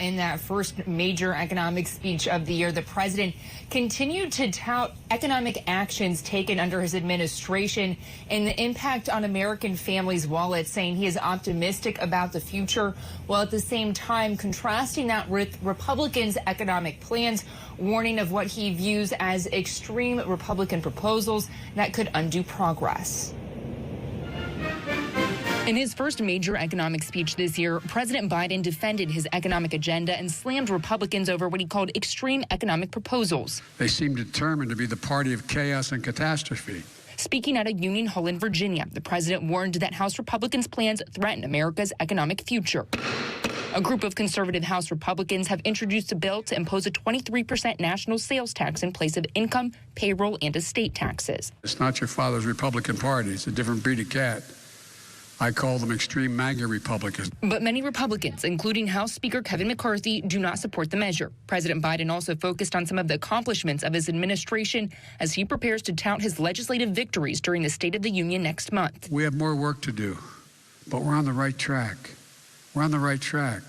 in that first major economic speech of the year, the president continued to tout economic actions taken under his administration and the impact on American families' wallets, saying he is optimistic about the future, while at the same time contrasting that with Republicans' economic plans, warning of what he views as extreme Republican proposals that could undo progress. In his first major economic speech this year, President Biden defended his economic agenda and slammed Republicans over what he called extreme economic proposals. They seem determined to be the party of chaos and catastrophe. Speaking at a union hall in Virginia, the president warned that House Republicans' plans threaten America's economic future. A group of conservative House Republicans have introduced a bill to impose a 23% national sales tax in place of income, payroll, and estate taxes. It's not your father's Republican Party. It's a different breed of cat. I call them extreme MAGA Republicans. But many Republicans, including House Speaker Kevin McCarthy, do not support the measure. President Biden also focused on some of the accomplishments of his administration as he prepares to tout his legislative victories during the State of the Union next month. We have more work to do, but we're on the right track. We're on the right track.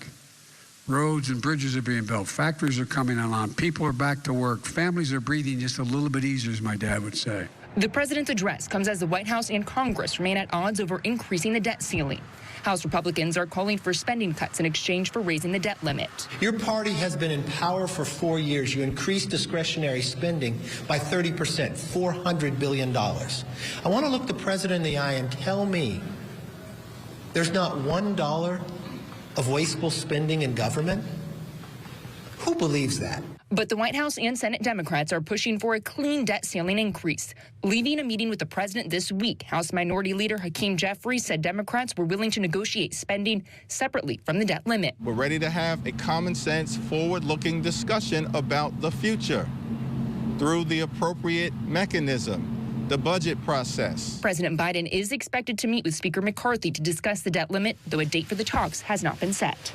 Roads and bridges are being built. Factories are coming online. People are back to work. Families are breathing just a little bit easier, as my dad would say. The president's address comes as the White House and Congress remain at odds over increasing the debt ceiling. House Republicans are calling for spending cuts in exchange for raising the debt limit. Your party has been in power for 4 years. You increased discretionary spending by 30%, $400 billion. I want to look the president in the eye and tell me there's not $1 of wasteful spending in government? Who believes that? But the White House and Senate Democrats are pushing for a clean debt ceiling increase. Leaving a meeting with the president this week, House Minority Leader Hakeem Jeffries said Democrats were willing to negotiate spending separately from the debt limit. We're ready to have a common sense, forward-looking discussion about the future through the appropriate mechanism, the budget process. President Biden is expected to meet with Speaker McCarthy to discuss the debt limit, though a date for the talks has not been set.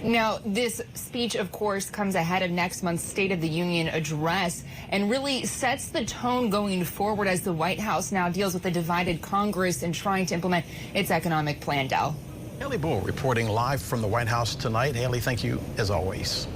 Now, this speech, of course, comes ahead of next month's State of the Union address and really sets the tone going forward as the White House now deals with a divided Congress and trying to implement its economic plan. Del. Haley Bull reporting live from the White House tonight. Haley, thank you as always.